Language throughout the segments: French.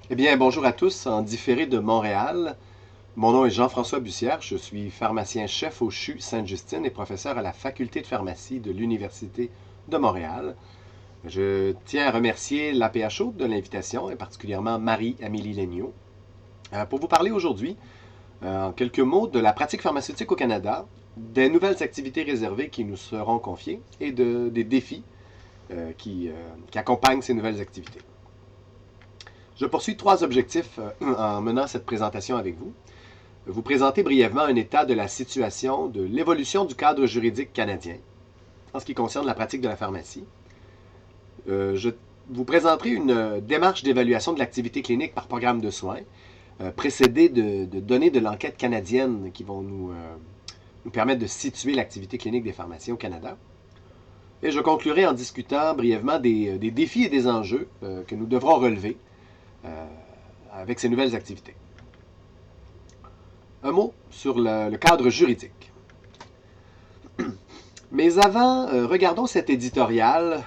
Eh bien, bonjour à tous, en différé de Montréal. Mon nom est Jean-François Bussière, je suis pharmacien-chef au CHU Sainte-Justine et professeur à la faculté de pharmacie de l'Université de Montréal. Je tiens à remercier l'APHO de l'invitation et particulièrement Marie-Amélie Léniaud pour vous parler aujourd'hui, en quelques mots, de la pratique pharmaceutique au Canada, des nouvelles activités réservées qui nous seront confiées et des défis qui accompagnent ces nouvelles activités. Je poursuis trois objectifs en menant cette présentation avec vous. Vous présenter brièvement un état de la situation de l'évolution du cadre juridique canadien en ce qui concerne la pratique de la pharmacie. Je vous présenterai une démarche d'évaluation de l'activité clinique par programme de soins, précédée de données de l'enquête canadienne qui vont nous permettre de situer l'activité clinique des pharmaciens au Canada. Et je conclurai en discutant brièvement des défis et des enjeux que nous devrons relever avec ces nouvelles activités. Un mot sur le cadre juridique. Mais avant, regardons cet éditorial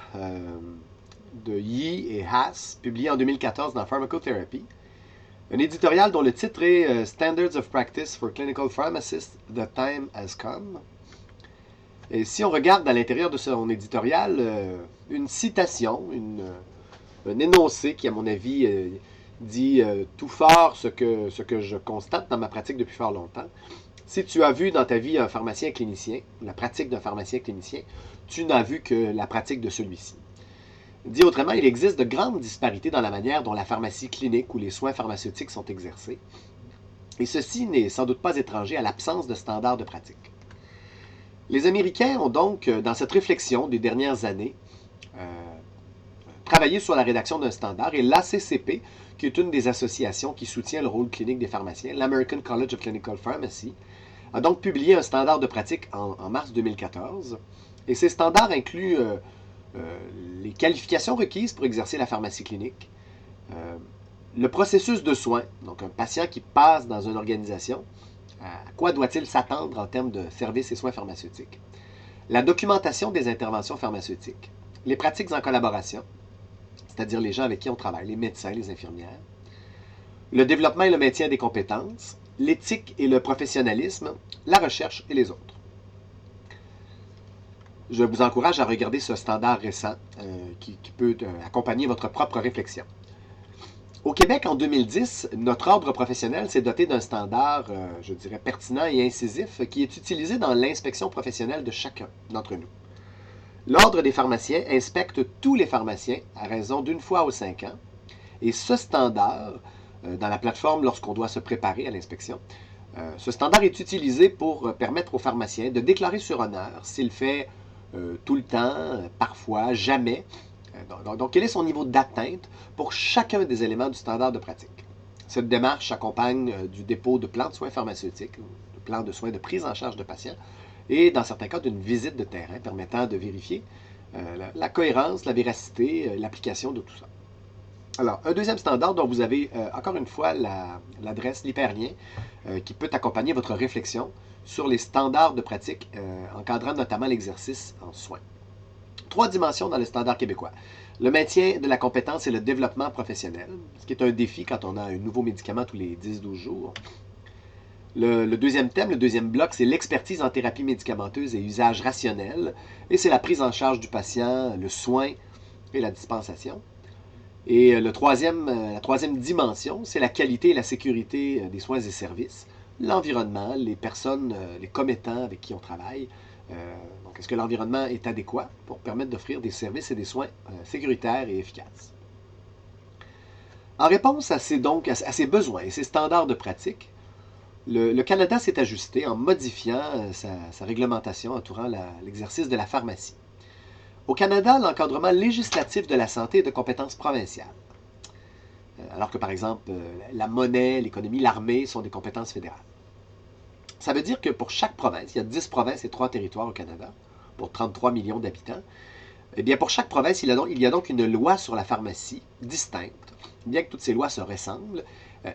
de Yee et Haas, publié en 2014 dans Pharmacotherapy. Un éditorial dont le titre est Standards of Practice for Clinical Pharmacists, The Time Has Come. Et si on regarde à l'intérieur de son éditorial, une citation, un énoncé qui, à mon avis, dit tout fort ce que je constate dans ma pratique depuis fort longtemps. Si tu as vu dans ta vie un pharmacien clinicien, la pratique d'un pharmacien clinicien, tu n'as vu que la pratique de celui-ci. Dit autrement, il existe de grandes disparités dans la manière dont la pharmacie clinique ou les soins pharmaceutiques sont exercés. Et ceci n'est sans doute pas étranger à l'absence de standards de pratique. Les Américains ont donc, dans cette réflexion des dernières années, travaillé sur la rédaction d'un standard et l'ACCP, qui est une des associations qui soutient le rôle clinique des pharmaciens, l'American College of Clinical Pharmacy, a donc publié un standard de pratique en mars 2014. Et ces standards incluent les qualifications requises pour exercer la pharmacie clinique, le processus de soins, donc un patient qui passe dans une organisation, à quoi doit-il s'attendre en termes de services et soins pharmaceutiques, la documentation des interventions pharmaceutiques, les pratiques en collaboration, c'est-à-dire les gens avec qui on travaille, les médecins, les infirmières, le développement et le maintien des compétences, l'éthique et le professionnalisme, la recherche et les autres. Je vous encourage à regarder ce standard récent qui peut accompagner votre propre réflexion. Au Québec, en 2010, notre ordre professionnel s'est doté d'un standard, je dirais, pertinent et incisif qui est utilisé dans l'inspection professionnelle de chacun d'entre nous. L'Ordre des pharmaciens inspecte tous les pharmaciens à raison d'une fois aux 5 ans. Et ce standard, dans la plateforme lorsqu'on doit se préparer à l'inspection, ce standard est utilisé pour permettre aux pharmaciens de déclarer sur honneur s'il fait tout le temps, parfois, jamais. Donc, quel est son niveau d'atteinte pour chacun des éléments du standard de pratique? Cette démarche s'accompagne du dépôt de plans de soins pharmaceutiques, de plans de soins de prise en charge de patients, et dans certains cas d'une visite de terrain permettant de vérifier la cohérence, la véracité, l'application de tout ça. Alors, un deuxième standard dont vous avez encore une fois l'adresse, l'hyperlien, qui peut accompagner votre réflexion sur les standards de pratique encadrant notamment l'exercice en soins. Trois dimensions dans le standard québécois. Le maintien de la compétence et le développement professionnel, ce qui est un défi quand on a un nouveau médicament tous les 10-12 jours. Le deuxième thème, le deuxième bloc, c'est l'expertise en thérapie médicamenteuse et usage rationnel. Et c'est la prise en charge du patient, le soin et la dispensation. Et la troisième dimension, c'est la qualité et la sécurité des soins et services, l'environnement, les personnes, les commettants avec qui on travaille. Donc, est-ce que l'environnement est adéquat pour permettre d'offrir des services et des soins sécuritaires et efficaces? En réponse à ces besoins et ces standards de pratique, le Canada s'est ajusté en modifiant sa réglementation entourant l'exercice de la pharmacie. Au Canada, l'encadrement législatif de la santé est de compétence provinciale, alors que par exemple la monnaie, l'économie, l'armée sont des compétences fédérales. Ça veut dire que pour chaque province, il y a 10 provinces et 3 territoires au Canada, pour 33 millions d'habitants, eh bien pour chaque province, il y a donc une loi sur la pharmacie distincte. Bien que toutes ces lois se ressemblent,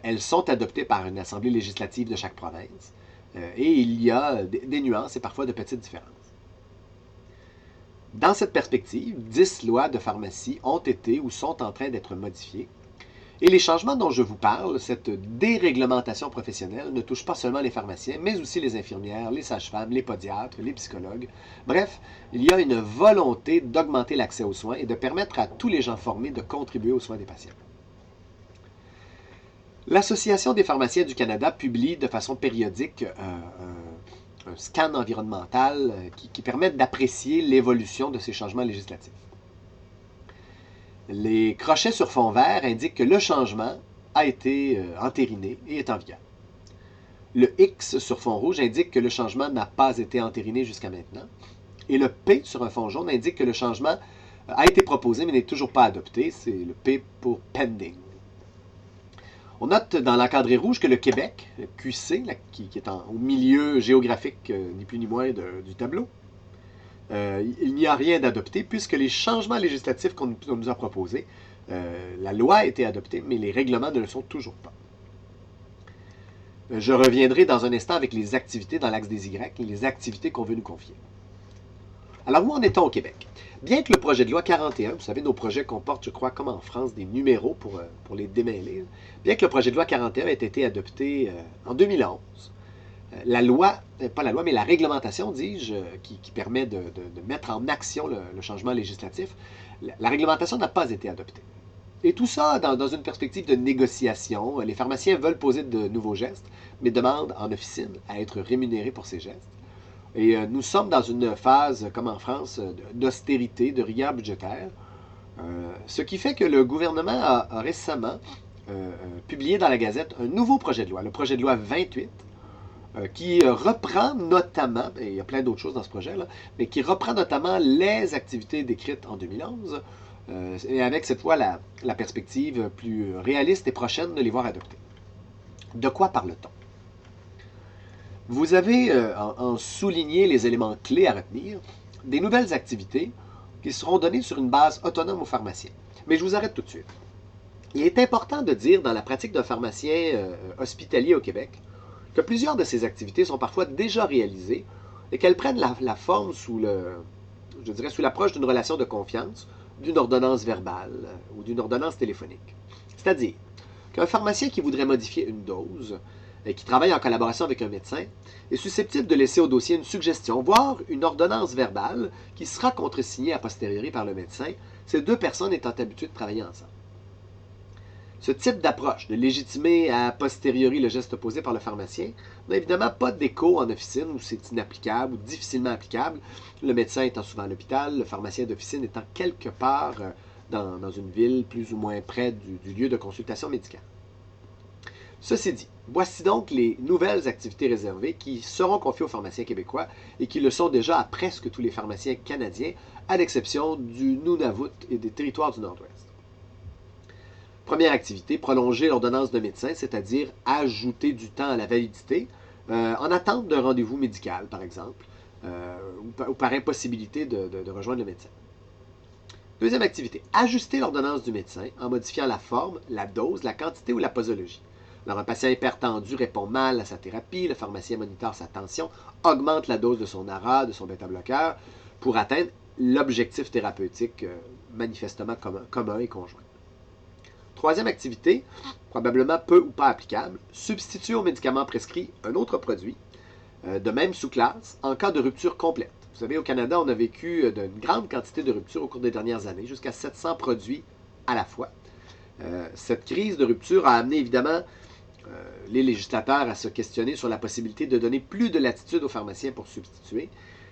elles sont adoptées par une assemblée législative de chaque province, et il y a des nuances et parfois de petites différences. Dans cette perspective, 10 lois de pharmacie ont été ou sont en train d'être modifiées. Et les changements dont je vous parle, cette déréglementation professionnelle, ne touche pas seulement les pharmaciens, mais aussi les infirmières, les sages-femmes, les podiatres, les psychologues. Bref, il y a une volonté d'augmenter l'accès aux soins et de permettre à tous les gens formés de contribuer aux soins des patients. L'Association des pharmaciens du Canada publie de façon périodique un scan environnemental qui permet d'apprécier l'évolution de ces changements législatifs. Les crochets sur fond vert indiquent que le changement a été entériné et est en vigueur. Le X sur fond rouge indique que le changement n'a pas été entériné jusqu'à maintenant. Et le P sur un fond jaune indique que le changement a été proposé mais n'est toujours pas adopté. C'est le P pour pending. On note dans l'encadré rouge que le Québec, le QC, qui est au milieu géographique, ni plus ni moins du tableau, il n'y a rien d'adopté puisque les changements législatifs qu'on nous a proposés, la loi a été adoptée, mais les règlements ne le sont toujours pas. Je reviendrai dans un instant avec les activités dans l'axe des Y, les activités qu'on veut nous confier. Alors, où en est-on au Québec? Bien que le projet de loi 41, vous savez, nos projets comportent, je crois, comme en France, des numéros pour les démêler, bien que le projet de loi 41 ait été adopté en 2011, la loi, pas la loi, mais la réglementation, dis-je, qui permet de mettre en action le changement législatif, la réglementation n'a pas été adoptée. Et tout ça dans une perspective de négociation. Les pharmaciens veulent poser de nouveaux gestes, mais demandent en officine à être rémunérés pour ces gestes. Et nous sommes dans une phase, comme en France, d'austérité, de rigueur budgétaire, ce qui fait que le gouvernement a récemment publié dans la Gazette un nouveau projet de loi, le projet de loi 28, qui reprend notamment, et il y a plein d'autres choses dans ce projet-là, mais qui reprend notamment les activités décrites en 2011, et avec cette fois la perspective plus réaliste et prochaine de les voir adoptées. De quoi parle-t-on? Vous avez en souligné les éléments clés à retenir, des nouvelles activités qui seront données sur une base autonome aux pharmaciens. Mais je vous arrête tout de suite. Il est important de dire dans la pratique d'un pharmacien hospitalier au Québec que plusieurs de ces activités sont parfois déjà réalisées et qu'elles prennent la forme sous l'approche d'une relation de confiance, d'une ordonnance verbale ou d'une ordonnance téléphonique. C'est-à-dire qu'un pharmacien qui voudrait modifier une dose et qui travaille en collaboration avec un médecin, est susceptible de laisser au dossier une suggestion, voire une ordonnance verbale qui sera contresignée a posteriori par le médecin, ces deux personnes étant habituées de travailler ensemble. Ce type d'approche, de légitimer a posteriori le geste posé par le pharmacien, n'a évidemment pas d'écho en officine où c'est inapplicable ou difficilement applicable, le médecin étant souvent à l'hôpital, le pharmacien d'officine étant quelque part dans une ville plus ou moins près du lieu de consultation médicale. Ceci dit, voici donc les nouvelles activités réservées qui seront confiées aux pharmaciens québécois et qui le sont déjà à presque tous les pharmaciens canadiens, à l'exception du Nunavut et des territoires du Nord-Ouest. Première activité, prolonger l'ordonnance de médecin, c'est-à-dire ajouter du temps à la validité, en attente d'un rendez-vous médical, par exemple, ou par impossibilité de rejoindre le médecin. Deuxième activité, ajuster l'ordonnance du médecin en modifiant la forme, la dose, la quantité ou la posologie. Alors, un patient hypertendu répond mal à sa thérapie, le pharmacien monitore sa tension, augmente la dose de son ARA, de son bêta-bloqueur, pour atteindre l'objectif thérapeutique manifestement commun et conjoint. Troisième activité, probablement peu ou pas applicable, substituer au médicament prescrit un autre produit, de même sous-classe, en cas de rupture complète. Vous savez, au Canada, on a vécu d'une grande quantité de ruptures au cours des dernières années, jusqu'à 700 produits à la fois. Cette crise de rupture a amené évidemment les législateurs à se questionner sur la possibilité de donner plus de latitude aux pharmaciens pour substituer.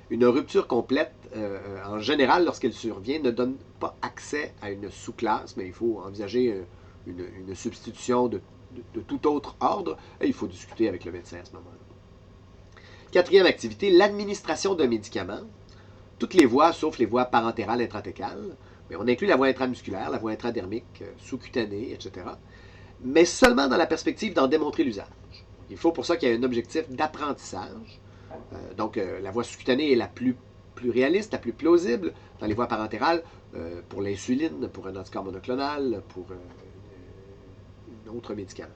Une rupture complète, en général, lorsqu'elle survient, ne donne pas accès à une sous-classe, mais il faut envisager une substitution de tout autre ordre, et il faut discuter avec le médecin à ce moment-là. Quatrième activité, l'administration d'un médicament. Toutes les voies, sauf les voies parentérales intrathécales, mais on inclut la voie intramusculaire, la voie intradermique, sous-cutanée, etc., mais seulement dans la perspective d'en démontrer l'usage. Il faut pour ça qu'il y ait un objectif d'apprentissage. Donc, la voie sous-cutanée est la plus réaliste, la plus plausible. Dans les voies parentérales, pour l'insuline, pour un anticorps monoclonal, pour un autre médicament.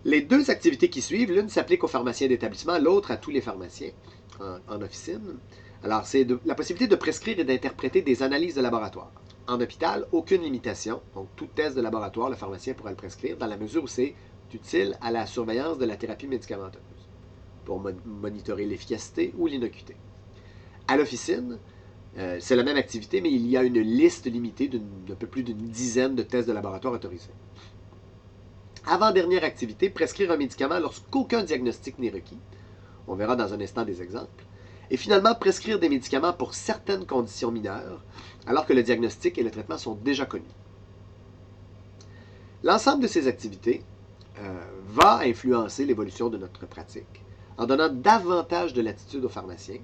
Les deux activités qui suivent, l'une s'applique aux pharmaciens d'établissement, l'autre à tous les pharmaciens en officine. Alors, c'est la possibilité de prescrire et d'interpréter des analyses de laboratoire. En hôpital, aucune limitation. Donc, tout test de laboratoire, le pharmacien pourra le prescrire dans la mesure où c'est utile à la surveillance de la thérapie médicamenteuse pour monitorer l'efficacité ou l'innocuité. À l'officine, c'est la même activité, mais il y a une liste limitée d'un peu plus d'une dizaine de tests de laboratoire autorisés. Avant-dernière activité, prescrire un médicament lorsqu'aucun diagnostic n'est requis. On verra dans un instant des exemples. Et finalement, prescrire des médicaments pour certaines conditions mineures, alors que le diagnostic et le traitement sont déjà connus. L'ensemble de ces activités va influencer l'évolution de notre pratique en donnant davantage de latitude aux pharmaciens.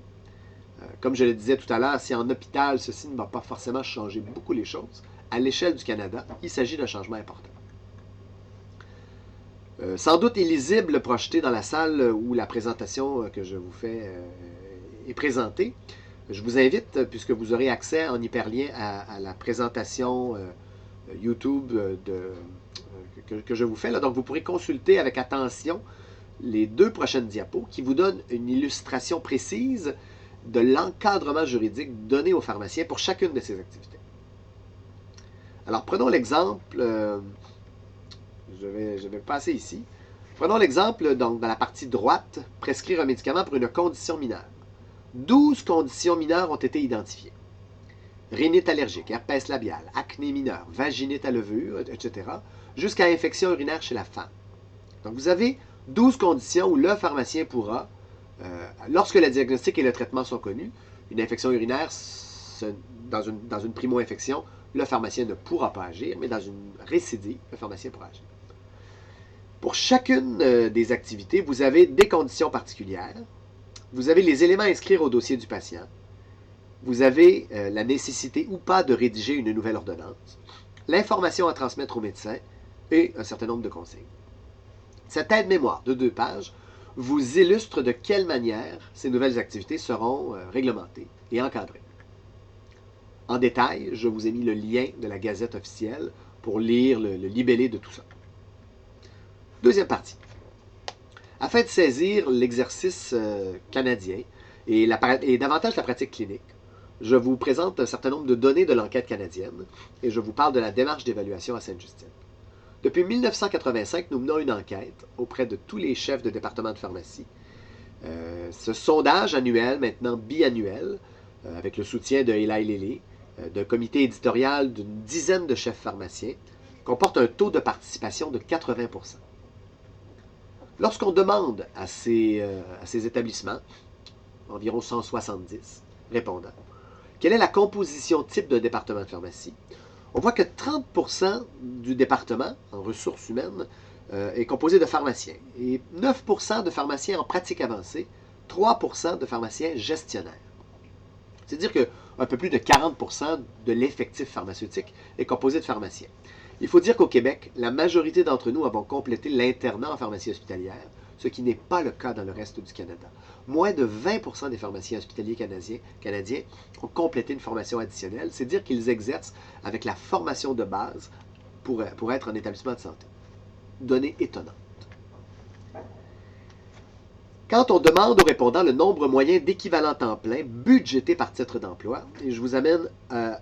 Comme je le disais tout à l'heure, si en hôpital, ceci ne va pas forcément changer beaucoup les choses, à l'échelle du Canada, il s'agit d'un changement important. Sans doute illisible projeté dans la salle où la présentation que je vous fais est présentée. Je vous invite, puisque vous aurez accès en hyperlien à la présentation YouTube que je vous fais. Là. Donc, vous pourrez consulter avec attention les 2 prochaines diapos qui vous donnent une illustration précise de l'encadrement juridique donné aux pharmaciens pour chacune de ces activités. Alors, prenons l'exemple, je vais passer ici. Prenons l'exemple, donc, dans la partie droite, prescrire un médicament pour une condition mineure. 12 conditions mineures ont été identifiées. Rhinite allergique, herpès labial, acné mineur, vaginite à levure, etc., jusqu'à infection urinaire chez la femme. Donc, vous avez 12 conditions où le pharmacien pourra, lorsque le diagnostic et le traitement sont connus, une infection urinaire, dans une primo-infection, le pharmacien ne pourra pas agir, mais dans une récidive, le pharmacien pourra agir. Pour chacune des activités, vous avez des conditions particulières. Vous avez les éléments à inscrire au dossier du patient. Vous avez la nécessité ou pas de rédiger une nouvelle ordonnance, l'information à transmettre au médecin et un certain nombre de consignes. Cette aide-mémoire de 2 pages vous illustre de quelle manière ces nouvelles activités seront réglementées et encadrées. En détail, je vous ai mis le lien de la Gazette officielle pour lire le libellé de tout ça. Deuxième partie. Afin de saisir l'exercice canadien et davantage la pratique clinique, je vous présente un certain nombre de données de l'enquête canadienne et je vous parle de la démarche d'évaluation à Sainte-Justine. Depuis 1985, nous menons une enquête auprès de tous les chefs de département de pharmacie. Ce sondage annuel, maintenant biannuel, avec le soutien de Eli Lilly, d'un comité éditorial d'une dizaine de chefs pharmaciens, comporte un taux de participation de 80%. Lorsqu'on demande à ces établissements, environ 170 répondants, quelle est la composition type d'un département de pharmacie, on voit que 30% du département en ressources humaines est composé de pharmaciens et 9% de pharmaciens en pratique avancée, 3% de pharmaciens gestionnaires. C'est-à-dire qu'un peu plus de 40% de l'effectif pharmaceutique est composé de pharmaciens. Il faut dire qu'au Québec, la majorité d'entre nous avons complété l'internat en pharmacie hospitalière, ce qui n'est pas le cas dans le reste du Canada. Moins de 20% des pharmaciens hospitaliers canadiens ont complété une formation additionnelle, c'est dire qu'ils exercent avec la formation de base pour être en établissement de santé. Donnée étonnante. Quand on demande aux répondants le nombre moyen d'équivalents temps plein budgété par titre d'emploi, et je vous amène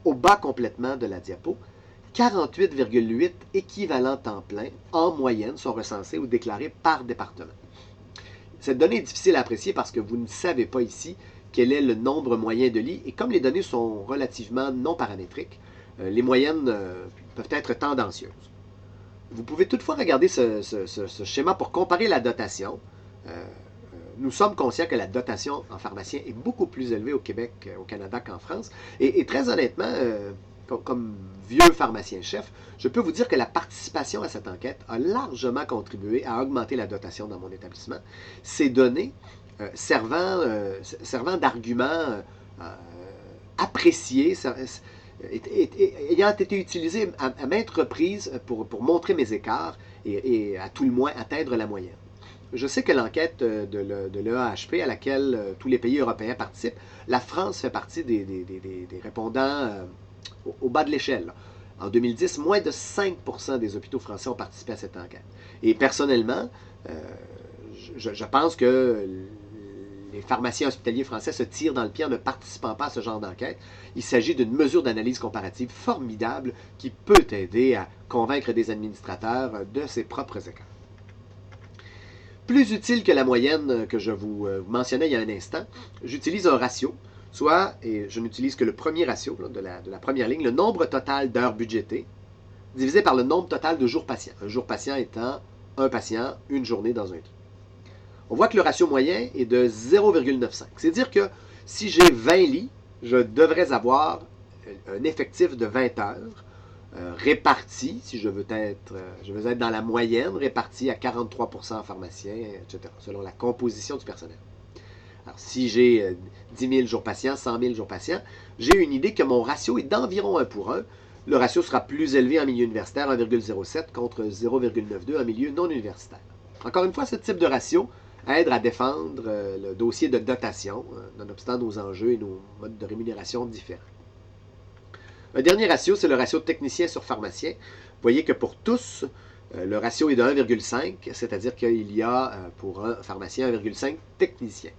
au bas complètement de la diapo, 48,8 équivalents temps plein en moyenne sont recensés ou déclarés par département. Cette donnée est difficile à apprécier parce que vous ne savez pas ici quel est le nombre moyen de lits et comme les données sont relativement non paramétriques, les moyennes peuvent être tendancieuses. Vous pouvez toutefois regarder ce schéma pour comparer la dotation. Nous sommes conscients que la dotation en pharmacien est beaucoup plus élevée au Québec, au Canada qu'en France. Et très honnêtement, comme vieux pharmacien-chef, je peux vous dire que la participation à cette enquête a largement contribué à augmenter la dotation dans mon établissement. Ces données servant d'argument apprécié, ayant été utilisées à maintes reprises pour montrer mes écarts et à tout le moins atteindre la moyenne. Je sais que l'enquête de l'EAHP à laquelle tous les pays européens participent, la France fait partie des répondants au bas de l'échelle. En 2010, moins de 5% des hôpitaux français ont participé à cette enquête. Et personnellement, je pense que les pharmaciens hospitaliers français se tirent dans le pied en ne participant pas à ce genre d'enquête. Il s'agit d'une mesure d'analyse comparative formidable qui peut aider à convaincre des administrateurs de ses propres écarts. Plus utile que la moyenne que je vous mentionnais il y a un instant, j'utilise un ratio, soit, et je n'utilise que le premier ratio là, de la première ligne, le nombre total d'heures budgétées divisé par le nombre total de jours patients. Un jour patient étant un patient, une journée dans un trou. On voit que le ratio moyen est de 0,95. C'est-à-dire que si j'ai 20 lits, je devrais avoir un effectif de 20 heures réparti, si je veux être dans la moyenne, réparti à 43% en pharmacien, etc., selon la composition du personnel. Alors, si j'ai 10 000 jours patients, 100 000 jours patients, j'ai une idée que mon ratio est d'environ 1 pour 1. Le ratio sera plus élevé en milieu universitaire, 1,07 contre 0,92 en milieu non universitaire. Encore une fois, ce type de ratio aide à défendre le dossier de dotation, nonobstant nos enjeux et nos modes de rémunération différents. Un dernier ratio, c'est le ratio de technicien sur pharmacien. Vous voyez que pour tous, le ratio est de 1,5, c'est-à-dire qu'il y a pour un pharmacien 1,5 technicien.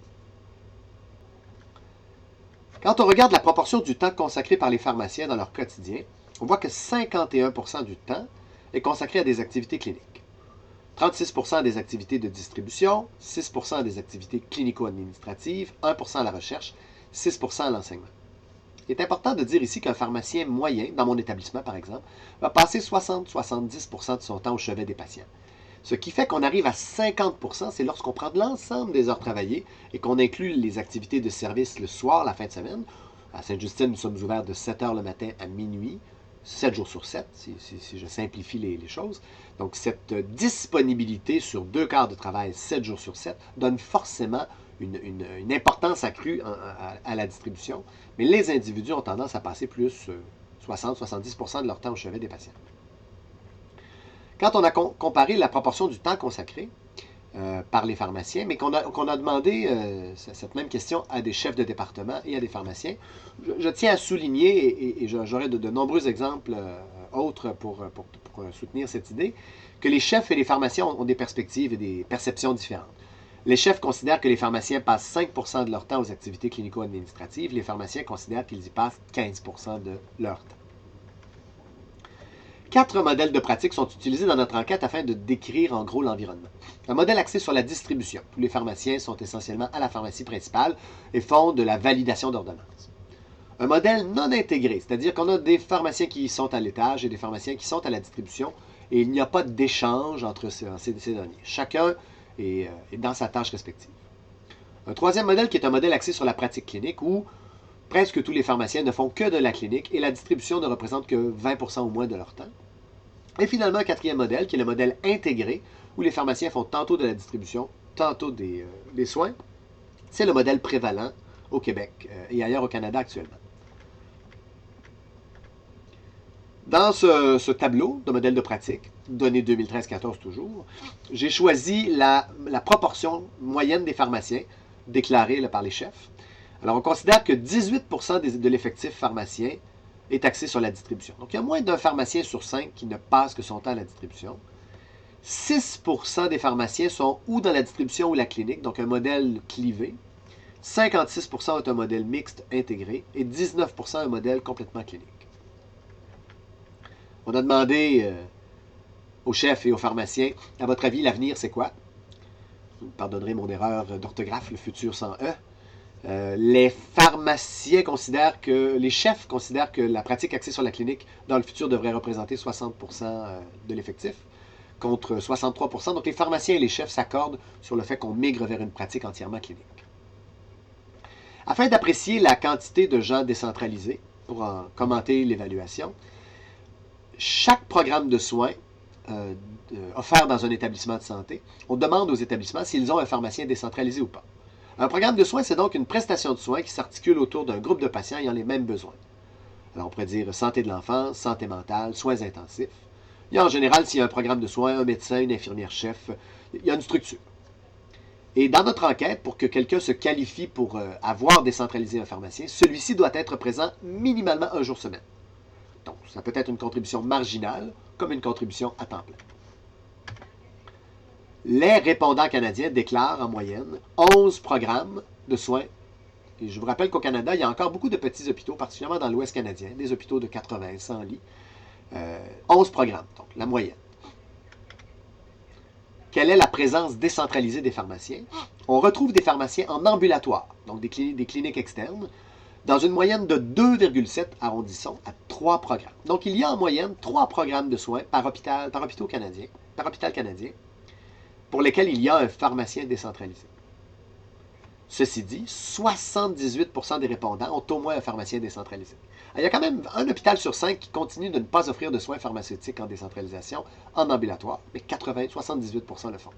Quand on regarde la proportion du temps consacré par les pharmaciens dans leur quotidien, on voit que 51% du temps est consacré à des activités cliniques. 36% à des activités de distribution, 6% à des activités clinico-administratives, 1% à la recherche, 6% à l'enseignement. Il est important de dire ici qu'un pharmacien moyen, dans mon établissement par exemple, va passer 60-70% de son temps au chevet des patients. Ce qui fait qu'on arrive à 50%, c'est lorsqu'on prend de l'ensemble des heures travaillées et qu'on inclut les activités de service le soir, la fin de semaine. À Sainte-Justine, nous sommes ouverts de 7 h le matin à minuit, 7 jours sur 7, si je simplifie les choses. Donc, cette disponibilité sur 2 quarts de travail, 7 jours sur 7, donne forcément une importance accrue à la distribution. Mais les individus ont tendance à passer plus 60-70% de leur temps au chevet des patients. Quand on a comparé la proportion du temps consacré par les pharmaciens, mais qu'on a demandé cette même question à des chefs de département et à des pharmaciens, je tiens à souligner, et j'aurai de nombreux exemples autres pour soutenir cette idée, que les chefs et les pharmaciens ont des perspectives et des perceptions différentes. Les chefs considèrent que les pharmaciens passent 5% de leur temps aux activités clinico-administratives. Les pharmaciens considèrent qu'ils y passent 15% de leur temps. 4 modèles de pratique sont utilisés dans notre enquête afin de décrire en gros l'environnement. Un modèle axé sur la distribution. Tous les pharmaciens sont essentiellement à la pharmacie principale et font de la validation d'ordonnances. Un modèle non intégré, c'est-à-dire qu'on a des pharmaciens qui sont à l'étage et des pharmaciens qui sont à la distribution et il n'y a pas d'échange entre ces derniers. Chacun est dans sa tâche respective. Un troisième modèle qui est un modèle axé sur la pratique clinique où presque tous les pharmaciens ne font que de la clinique et la distribution ne représente que 20% ou moins de leur temps. Et finalement, un quatrième modèle qui est le modèle intégré où les pharmaciens font tantôt de la distribution, tantôt des soins. C'est le modèle prévalent au Québec et ailleurs au Canada actuellement. Dans ce tableau de modèle de pratique, données 2013-14 toujours, j'ai choisi la proportion moyenne des pharmaciens déclarés par les chefs. Alors, on considère que 18% de l'effectif pharmacien est axé sur la distribution. Donc, il y a moins d'un pharmacien sur 5 qui ne passe que son temps à la distribution. 6% des pharmaciens sont ou dans la distribution ou la clinique, donc un modèle clivé. 56% ont un modèle mixte intégré et 19% un modèle complètement clinique. On a demandé aux chefs et aux pharmaciens, à votre avis, l'avenir, c'est quoi? Vous me pardonnerez mon erreur d'orthographe, le futur sans E. Les pharmaciens considèrent que, les chefs considèrent que la pratique axée sur la clinique dans le futur devrait représenter 60% de l'effectif, contre 63%. Donc les pharmaciens et les chefs s'accordent sur le fait qu'on migre vers une pratique entièrement clinique. Afin d'apprécier la quantité de gens décentralisés, pour en commenter l'évaluation, chaque programme de soins offert dans un établissement de santé, on demande aux établissements s'ils ont un pharmacien décentralisé ou pas. Un programme de soins, c'est donc une prestation de soins qui s'articule autour d'un groupe de patients ayant les mêmes besoins. Alors, on pourrait dire santé de l'enfant, santé mentale, soins intensifs. Il y a en général, s'il y a un programme de soins, un médecin, une infirmière-chef, il y a une structure. Et dans notre enquête, pour que quelqu'un se qualifie pour avoir décentralisé un pharmacien, celui-ci doit être présent minimalement un jour semaine. Donc, ça peut être une contribution marginale, comme une contribution à temps plein. Les répondants canadiens déclarent en moyenne 11 programmes de soins. Et je vous rappelle qu'au Canada, il y a encore beaucoup de petits hôpitaux, particulièrement dans l'Ouest canadien, des hôpitaux de 80, 100 lits. 11 programmes, donc la moyenne. Quelle est la présence décentralisée des pharmaciens? On retrouve des pharmaciens en ambulatoire, donc des cliniques externes, dans une moyenne de 2,7, arrondissons, à 3 programmes. Donc, il y a en moyenne 3 programmes de soins par hôpital canadien, pour lesquels il y a un pharmacien décentralisé. Ceci dit, 78% des répondants ont au moins un pharmacien décentralisé. Il y a quand même un hôpital sur 5 qui continue de ne pas offrir de soins pharmaceutiques en décentralisation, en ambulatoire, mais 78% le font.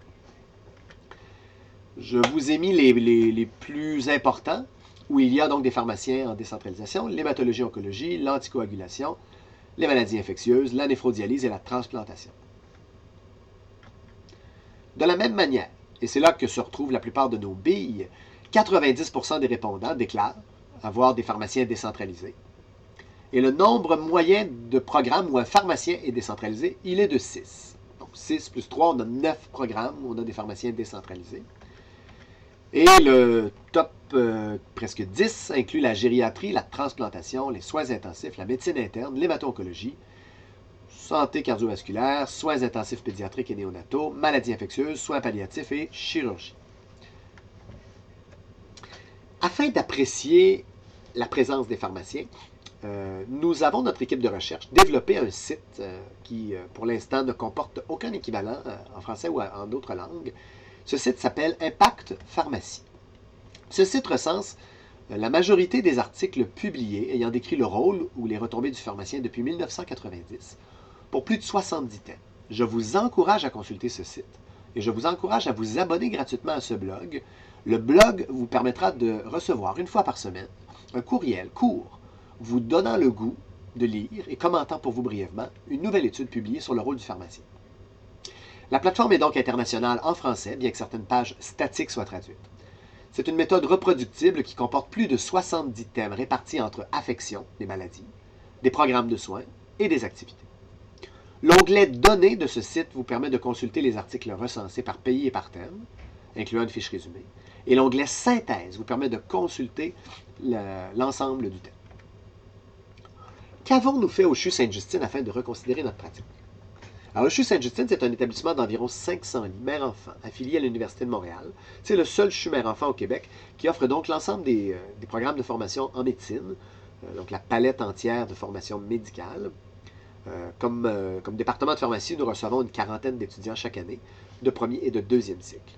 Je vous ai mis les plus importants, où il y a donc des pharmaciens en décentralisation, l'hématologie-oncologie, l'anticoagulation, les maladies infectieuses, la néphrodialyse et la transplantation. De la même manière, et c'est là que se retrouvent la plupart de nos billes, 90% des répondants déclarent avoir des pharmaciens décentralisés. Et le nombre moyen de programmes où un pharmacien est décentralisé, il est de 6. Donc 6 plus 3, on a 9 programmes où on a des pharmaciens décentralisés. Et le top presque 10 inclut la gériatrie, la transplantation, les soins intensifs, la médecine interne, l'hémato-oncologie, santé cardiovasculaire, soins intensifs pédiatriques et néonataux, maladies infectieuses, soins palliatifs et chirurgie. Afin d'apprécier la présence des pharmaciens, nous avons, notre équipe de recherche, développé un site qui, pour l'instant, ne comporte aucun équivalent en français ou en d'autres langues. Ce site s'appelle Impact Pharmacie. Ce site recense la majorité des articles publiés ayant décrit le rôle ou les retombées du pharmacien depuis 1990 pour plus de 70 thèmes. Je vous encourage à consulter ce site et je vous encourage à vous abonner gratuitement à ce blog. Le blog vous permettra de recevoir une fois par semaine un courriel court vous donnant le goût de lire et commentant pour vous brièvement une nouvelle étude publiée sur le rôle du pharmacien. La plateforme est donc internationale en français, bien que certaines pages statiques soient traduites. C'est une méthode reproductible qui comporte plus de 70 thèmes répartis entre affections, des maladies, des programmes de soins et des activités. L'onglet Données de ce site vous permet de consulter les articles recensés par pays et par thème, incluant une fiche résumée, et l'onglet Synthèse vous permet de consulter l'ensemble du thème. Qu'avons-nous fait au CHU Sainte-Justine afin de reconsidérer notre pratique? Alors, le CHU Sainte-Justine, c'est un établissement d'environ 500 lits mère-enfant affilié à l'Université de Montréal. C'est le seul CHU mère-enfant au Québec qui offre donc l'ensemble des programmes de formation en médecine, donc la palette entière de formation médicale. Comme département de pharmacie, nous recevons une quarantaine d'étudiants chaque année, de premier et de deuxième cycle.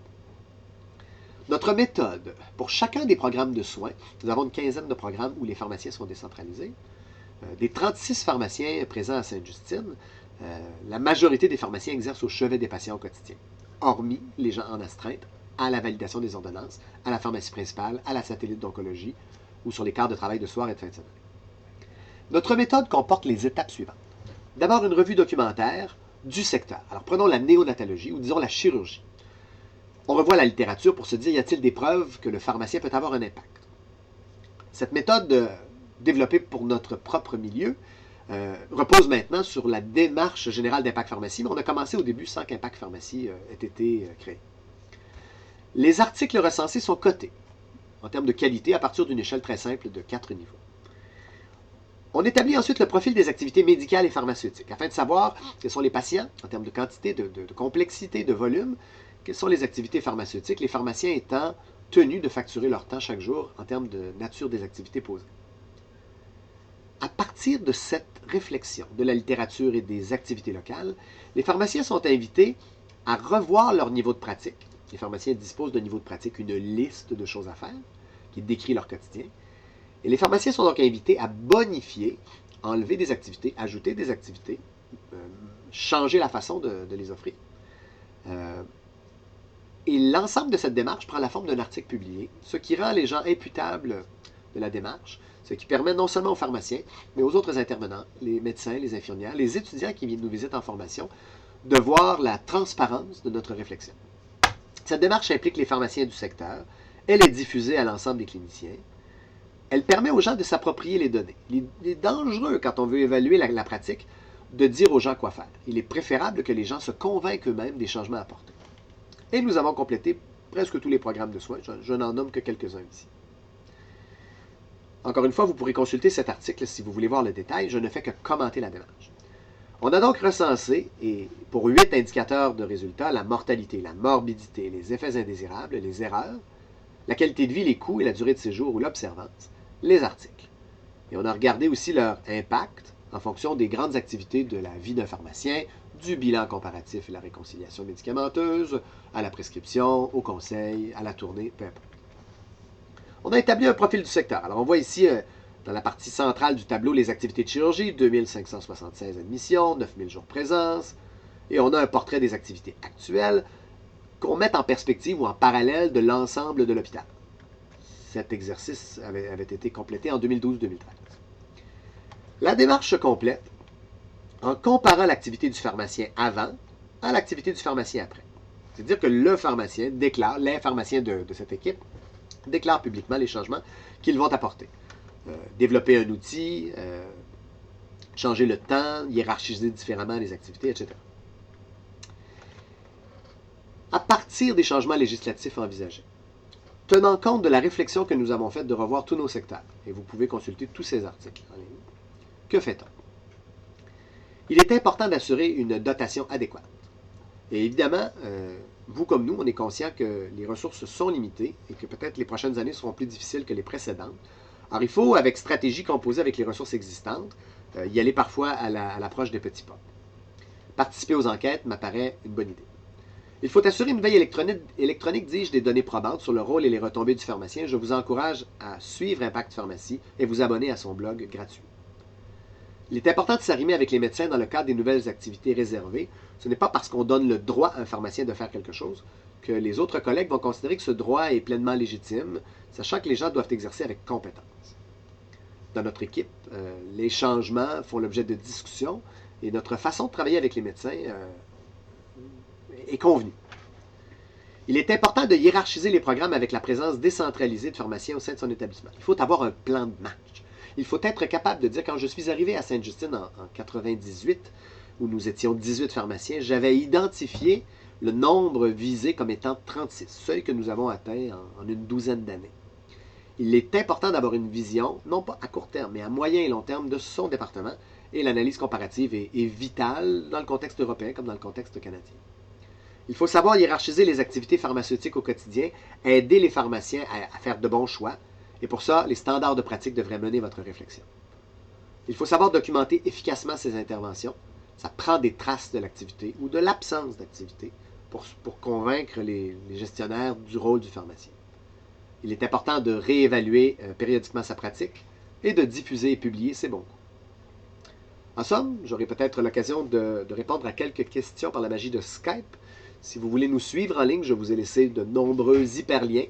Notre méthode, pour chacun des programmes de soins, nous avons une quinzaine de programmes où les pharmaciens sont décentralisés. Des 36 pharmaciens présents à Sainte-Justine, la majorité des pharmaciens exercent au chevet des patients au quotidien, hormis les gens en astreinte, à la validation des ordonnances, à la pharmacie principale, à la satellite d'oncologie ou sur les quarts de travail de soir et de fin de semaine. Notre méthode comporte les étapes suivantes. D'abord, une revue documentaire du secteur. Alors, prenons la néonatologie ou disons la chirurgie. On revoit la littérature pour se dire, y a-t-il des preuves que le pharmacien peut avoir un impact? Cette méthode développée pour notre propre milieu repose maintenant sur la démarche générale d'Impact Pharmacie, mais on a commencé au début sans qu'Impact Pharmacie ait été créé. Les articles recensés sont cotés en termes de qualité à partir d'une échelle très simple de 4 niveaux. On établit ensuite le profil des activités médicales et pharmaceutiques afin de savoir quels sont les patients en termes de quantité, de complexité, de volume, quelles sont les activités pharmaceutiques, les pharmaciens étant tenus de facturer leur temps chaque jour en termes de nature des activités posées. À partir de cette réflexion de la littérature et des activités locales, les pharmaciens sont invités à revoir leur niveau de pratique. Les pharmaciens disposent d'un niveau de pratique, une liste de choses à faire qui décrit leur quotidien. Et les pharmaciens sont donc invités à bonifier, enlever des activités, ajouter des activités, changer la façon de les offrir. Et l'ensemble de cette démarche prend la forme d'un article publié, ce qui rend les gens imputables de la démarche, ce qui permet non seulement aux pharmaciens, mais aux autres intervenants, les médecins, les infirmières, les étudiants qui nous visitent en formation, de voir la transparence de notre réflexion. Cette démarche implique les pharmaciens du secteur, elle est diffusée à l'ensemble des cliniciens, elle permet aux gens de s'approprier les données. Il est dangereux, quand on veut évaluer la pratique, de dire aux gens quoi faire. Il est préférable que les gens se convainquent eux-mêmes des changements à apporter. Et nous avons complété presque tous les programmes de soins. Je n'en nomme que quelques-uns ici. Encore une fois, vous pourrez consulter cet article si vous voulez voir le détail. Je ne fais que commenter la démarche. On a donc recensé, et pour 8 indicateurs de résultats, la mortalité, la morbidité, les effets indésirables, les erreurs, la qualité de vie, les coûts et la durée de séjour ou l'observance, les articles. Et on a regardé aussi leur impact en fonction des grandes activités de la vie d'un pharmacien, du bilan comparatif et la réconciliation médicamenteuse, à la prescription, au conseil, à la tournée, peu importe. On a établi un profil du secteur. Alors on voit ici, dans la partie centrale du tableau, les activités de chirurgie, 2576 admissions, 9000 jours de présence, et on a un portrait des activités actuelles qu'on met en perspective ou en parallèle de l'ensemble de l'hôpital. Cet exercice avait été complété en 2012-2013. La démarche se complète en comparant l'activité du pharmacien avant à l'activité du pharmacien après. C'est-à-dire que le pharmacien déclare, les pharmaciens de cette équipe déclarent publiquement les changements qu'ils vont apporter. Développer un outil, changer le temps, hiérarchiser différemment les activités, etc. À partir des changements législatifs envisagés, tenant compte de la réflexion que nous avons faite de revoir tous nos secteurs, et vous pouvez consulter tous ces articles en ligne, que fait-on? Il est important d'assurer une dotation adéquate. Et évidemment, vous comme nous, on est conscient que les ressources sont limitées et que peut-être les prochaines années seront plus difficiles que les précédentes. Alors il faut, avec stratégie composée avec les ressources existantes, y aller parfois à l'approche des petits pas. Participer aux enquêtes m'apparaît une bonne idée. Il faut assurer une veille électronique, dis-je, des données probantes sur le rôle et les retombées du pharmacien. Je vous encourage à suivre Impact Pharmacie et vous abonner à son blog gratuit. Il est important de s'arrimer avec les médecins dans le cadre des nouvelles activités réservées. Ce n'est pas parce qu'on donne le droit à un pharmacien de faire quelque chose que les autres collègues vont considérer que ce droit est pleinement légitime, sachant que les gens doivent exercer avec compétence. Dans notre équipe, les changements font l'objet de discussions et notre façon de travailler avec les médecins est convenue. Il est important de hiérarchiser les programmes avec la présence décentralisée de pharmaciens au sein de son établissement. Il faut avoir un plan de match. Il faut être capable de dire, quand je suis arrivé à Sainte-Justine en 98, où nous étions 18 pharmaciens, j'avais identifié le nombre visé comme étant 36, seuil que nous avons atteint en une douzaine d'années. Il est important d'avoir une vision, non pas à court terme, mais à moyen et long terme de son département, et l'analyse comparative est vitale dans le contexte européen comme dans le contexte canadien. Il faut savoir hiérarchiser les activités pharmaceutiques au quotidien, aider les pharmaciens à faire de bons choix, et pour ça, les standards de pratique devraient mener votre réflexion. Il faut savoir documenter efficacement ces interventions. Ça prend des traces de l'activité ou de l'absence d'activité pour convaincre les gestionnaires du rôle du pharmacien. Il est important de réévaluer périodiquement sa pratique et de diffuser et publier ses bons coups. En somme, j'aurai peut-être l'occasion de répondre à quelques questions par la magie de Skype. Si vous voulez nous suivre en ligne, je vous ai laissé de nombreux hyperliens,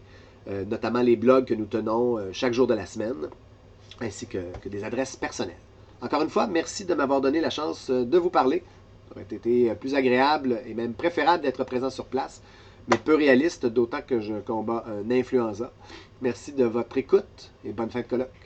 notamment les blogs que nous tenons chaque jour de la semaine, ainsi que des adresses personnelles. Encore une fois, merci de m'avoir donné la chance de vous parler. Ça aurait été plus agréable et même préférable d'être présent sur place, mais peu réaliste, d'autant que je combats un influenza. Merci de votre écoute et bonne fin de colloque.